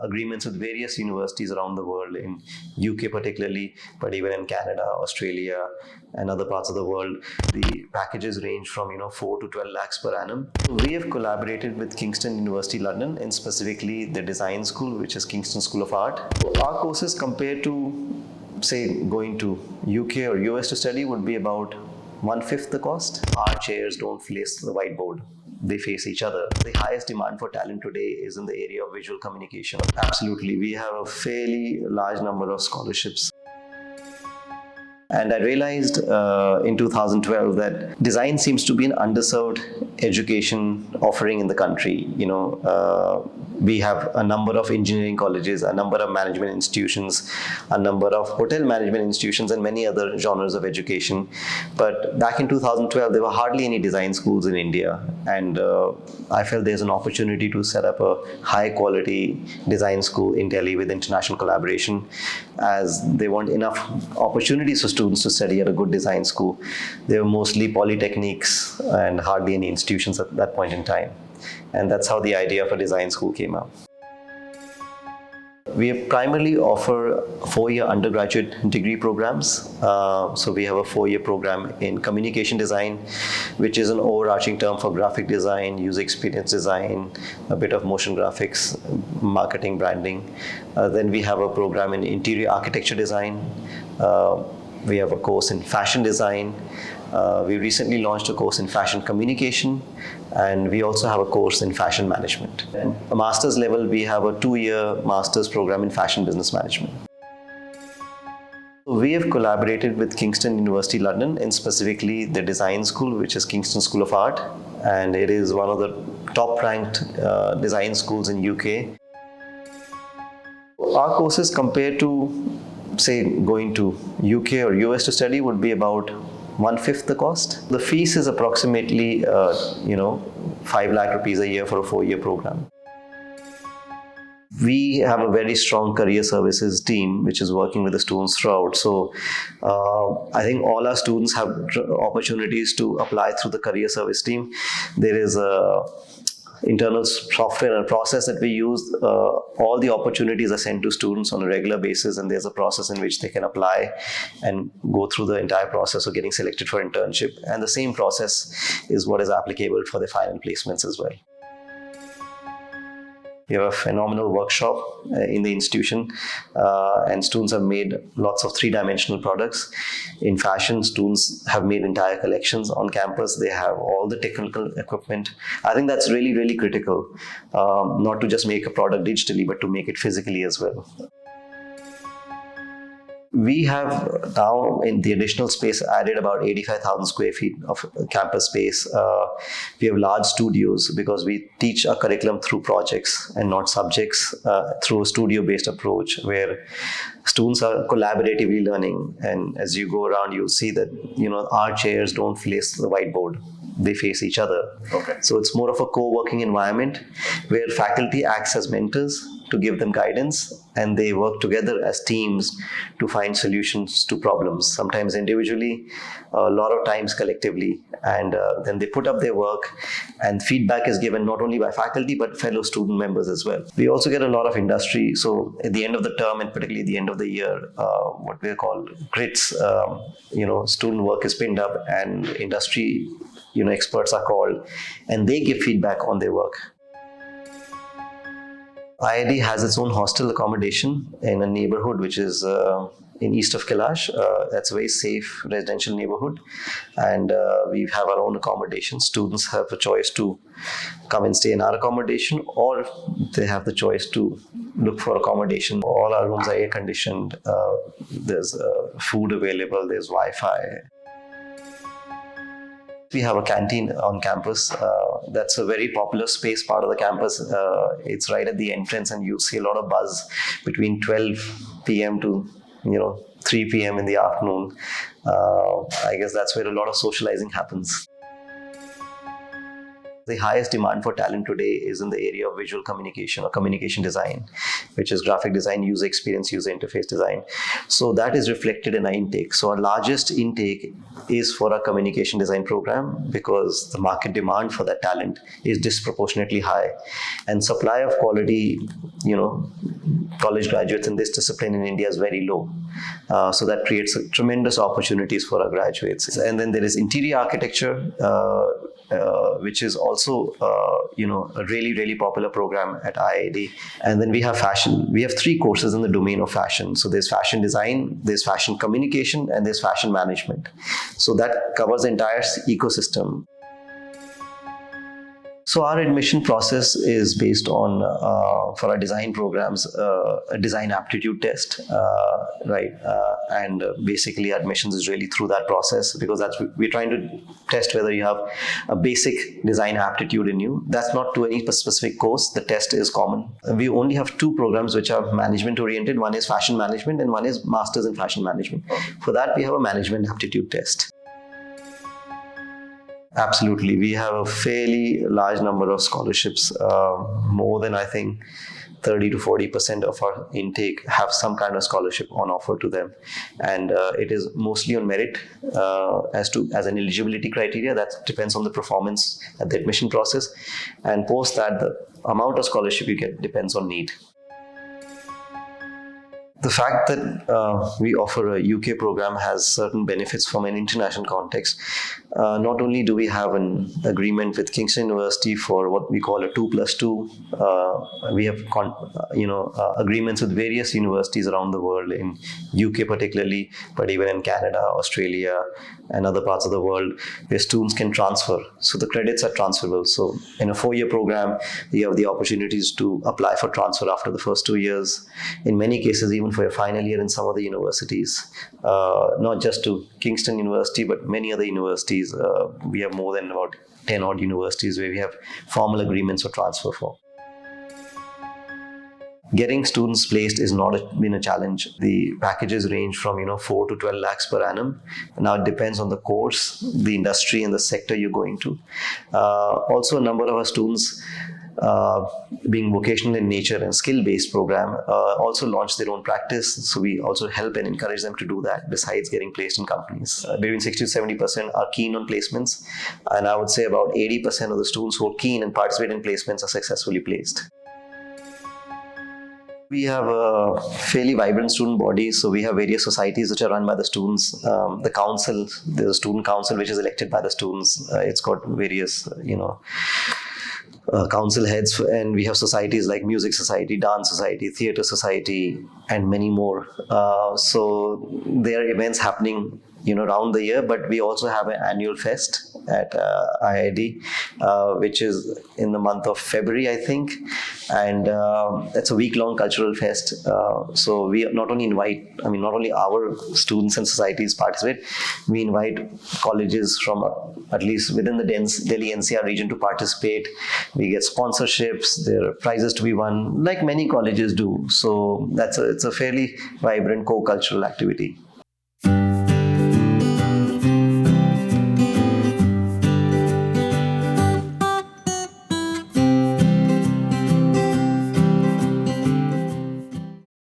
agreements with various universities around the world, in UK particularly, but even in Canada, Australia, and other parts of the world. The packages range from 4 to 12 lakhs per annum. We have collaborated with Kingston University London, and specifically the design school, which is Kingston School of Art. Our courses, compared to say going to UK or US to study, would be about 1/5 the cost. Our chairs don't face the whiteboard, they face each other. The highest demand for talent today is in the area of visual communication. Absolutely, we have a fairly large number of scholarships. And I realized in 2012 that design seems to be an underserved education offering in the country. We have a number of engineering colleges, a number of management institutions, a number of hotel management institutions, and many other genres of education. But back in 2012, there were hardly any design schools in India. And I felt there's an opportunity to set up a high quality design school in Delhi with international collaboration, as there weren't enough opportunities for students to study at a good design school. They were mostly polytechnics and hardly any institutions at that point in time. And that's how the idea of a design school came up. We primarily offer 4-year undergraduate degree programs. So we have a 4-year program in communication design, which is an overarching term for graphic design, user experience design, a bit of motion graphics, marketing, branding. Then we have a program in interior architecture design. We have a course in fashion design. We recently launched a course in fashion communication, and we also have a course in fashion management. At a master's level, we have a 2-year master's program in fashion business management. We have collaborated with Kingston University London, and specifically the design school, which is Kingston School of Art, and it is one of the top-ranked design schools in UK. Our courses, compared to say going to UK or US to study, would be about 1/5 the cost. The fees is approximately 5 lakh rupees a year for a 4-year program. We have a very strong career services team which is working with the students throughout. So I think all our students have opportunities to apply through the career service team. There is a internal software and process that we use. All the opportunities are sent to students on a regular basis, and there's a process in which they can apply and go through the entire process of getting selected for internship. And the same process is what is applicable for the final placements as well. We have a phenomenal workshop in the institution, and students have made lots of 3-dimensional products. In fashion, students have made entire collections on campus. They have all the technical equipment. I think that's really, really critical, not to just make a product digitally, but to make it physically as well. We have now, in the additional space, added about 85,000 square feet of campus space. We have large studios because we teach our curriculum through projects and not subjects, through a studio-based approach where students are collaboratively learning. And as you go around, you'll see that our chairs don't face the whiteboard. They face each other. Okay. So it's more of a co-working environment where faculty acts as mentors to give them guidance, and they work together as teams to find solutions to problems, sometimes individually, a lot of times collectively. And then they put up their work, and feedback is given not only by faculty but fellow student members as well. We also get a lot of industry. So at the end of the term, and particularly at the end of the year, what we call grits, student work is pinned up, and industry experts are called, and they give feedback on their work. IIAD has its own hostel accommodation in a neighborhood which is in east of Kailash. That's a very safe residential neighborhood, and we have our own accommodation. Students have a choice to come and stay in our accommodation, or they have the choice to look for accommodation. All our rooms are air conditioned. There's food available. There's Wi-Fi. We have a canteen on campus. That's a very popular space, part of the campus. It's right at the entrance, and you see a lot of buzz between 12 p.m. to 3 p.m. in the afternoon. I guess that's where a lot of socializing happens. The highest demand for talent today is in the area of visual communication or communication design, which is graphic design, user experience, user interface design. So that is reflected in our intake. So our largest intake is for our communication design program because the market demand for that talent is disproportionately high, and supply of quality, college graduates in this discipline in India is very low. So that creates tremendous opportunities for our graduates. And then there is interior architecture, which is also a really, really popular program at IIAD. And then we have fashion. We have 3 courses in the domain of fashion. So there's fashion design, there's fashion communication, and there's fashion management. So that covers the entire ecosystem. So our admission process is based on, for our design programs, a design aptitude test, right? And basically admissions is really through that process, because we're trying to test whether you have a basic design aptitude in you. That's not to any specific course. The test is common. We only have 2 programs which are management oriented. One is fashion management and one is masters in fashion management. For that, we have a management aptitude test. Absolutely. We have a fairly large number of scholarships. More than, I think, 30 to 40% of our intake have some kind of scholarship on offer to them. And it is mostly on merit as an eligibility criteria. That depends on the performance at the admission process. And post that, the amount of scholarship you get depends on need. The fact that we offer a UK program has certain benefits from an international context. Not only do we have an agreement with Kingston University for what we call a 2+2, we have agreements with various universities around the world, in UK particularly, but even in Canada, Australia, and other parts of the world, where students can transfer. So the credits are transferable. So in a 4-year program, you have the opportunities to apply for transfer after the first 2 years. In many cases, even for your final year in some of the universities, not just to Kingston University, but many other universities. We have more than about 10 odd universities where we have formal agreements for transfer for. Getting students placed is not been a challenge. The packages range from 4 to 12 lakhs per annum. Now it depends on the course, the industry, and the sector you're going to. Also, a number of our students, being vocational in nature and skill-based program, also launch their own practice. So we also help and encourage them to do that besides getting placed in companies. Between 60 to 70% are keen on placements, and I would say about 80% of the students who are keen and participate in placements are successfully placed. We have a fairly vibrant student body, so we have various societies which are run by the students. The council, there's a student council which is elected by the students. It's got various, council heads, and we have societies like music society, dance society, theatre society, and many more. So there are events happening around the year, but we also have an annual fest at IIAD, which is in the month of February, I think, and it's a week-long cultural fest. So we not only our students and societies participate, we invite colleges from at least within the Delhi NCR region to participate. We get sponsorships, there are prizes to be won, like many colleges do. So it's a fairly vibrant co-cultural activity.